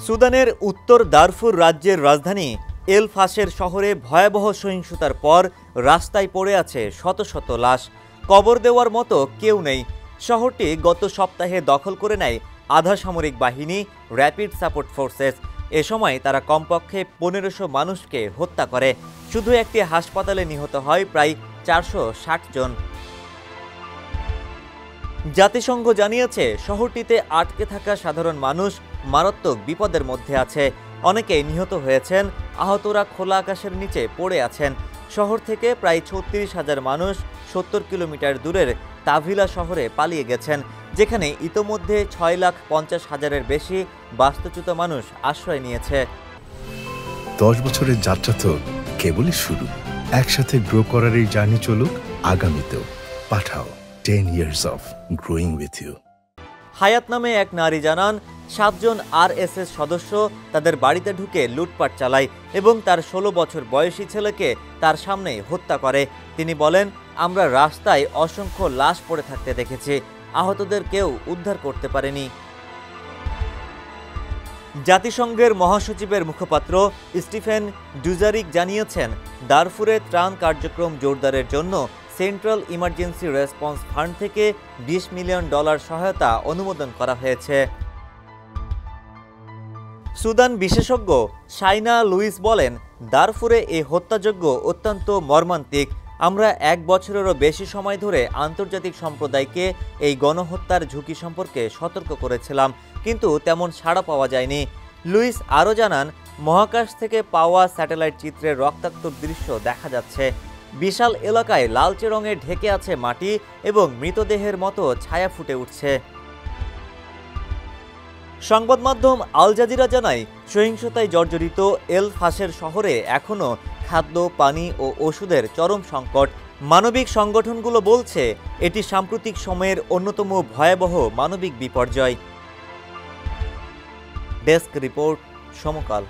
সুদানের উত্তর দারফুর রাজ্যের রাজধানী এল ফাশের শহরে ভয়াবহ সহিংসতার পর রাস্তায় পড়ে আছে শত শত লাশ। কবর দেওয়ার মতো কেউ নেই। শহরটি গত সপ্তাহে দখল করে নেয় আধা সামরিক বাহিনী র্যাপিড সাপোর্ট ফোর্সেস। এ সময় তারা কমপক্ষে ১৫০০ মানুষকে হত্যা করে। শুধু একটি হাসপাতালে নিহত হয় প্রায় ৪৬০ জন। জাতিসংঘ জানিয়েছে শহরটিতে আটকে থাকা সাধারণ মানুষ মারাত্মক বিপদের মধ্যে আছে। অনেকেই নিহত হয়েছেন, আহতরা খোলা আকাশের নিচে পড়ে আছেন। শহর থেকে প্রায় ৩৬,০০০ মানুষ ৭০ কিলোমিটার দূরের তাভিলা শহরে পালিয়ে গেছেন, যেখানে ইতোমধ্যে ৬,৫০,০০০-এর বেশি বাস্তুচ্যুত মানুষ আশ্রয় নিয়েছে। ১০ বছরের যাত্রা তো কেবলই শুরু। একসাথে গ্রো করার এই জার্নি চলুক আগামীতেও। পাঠাও 10 years of growing with you। হায়াত নামে এক নারী জানান, ৭ জন RSS সদস্য তাদের বাড়িতে ঢুকে লুটপাট চালায় এবং তার ১৬ বছর বয়সী ছেলেকে তার সামনেই হত্যা করে। তিনি বলেন, আমরা রাস্তায় অসংখ্য লাশ পড়ে থাকতে দেখেছি, আহতদের কেউ উদ্ধার করতে পারেনি। জাতিসংঘের মহাসচিবের মুখপাত্র স্টিফেন ডুজারিক জানিয়েছেন, দারফুরে ত্রাণ কার্যক্রম জোরদারের জন্য সেন্ট্রাল ইমার্জেন্সি রেসপন্স ফান্ড থেকে $20 মিলিয়ন সহায়তা অনুমোদন করা হয়েছে। সুদান বিশেষজ্ঞ শাইনা লুইস বলেন, দারফুরে এই হত্যাযজ্ঞ অত্যন্ত মর্মান্তিক। আমরা ১ বছরেরও বেশি সময় ধরে আন্তর্জাতিক সম্প্রদায়কে এই গণহত্যার ঝুঁকি সম্পর্কে সতর্ক করেছিলাম, কিন্তু তেমন সাড়া পাওয়া যায়নি। লুইস আরও জানান, মহাকাশ থেকে পাওয়া স্যাটেলাইট চিত্রের রক্তাক্ত দৃশ্য দেখা যাচ্ছে। বিশাল এলাকায় লালচে রঙে ঢেকে আছে মাটি এবং মৃতদেহের মতো ছায়া ফুটে উঠছে। সংবাদ মাধ্যম আল জাজিরা জানায়, সহিংসতায় জর্জরিত এল ফাশের শহরে এখনও খাদ্য, পানি ও ওষুধের চরম সংকট। মানবিক সংগঠনগুলো বলছে এটি সাম্প্রতিক সময়ের অন্যতম ভয়াবহ মানবিক বিপর্যয়। ডেস্ক রিপোর্ট, সমকাল।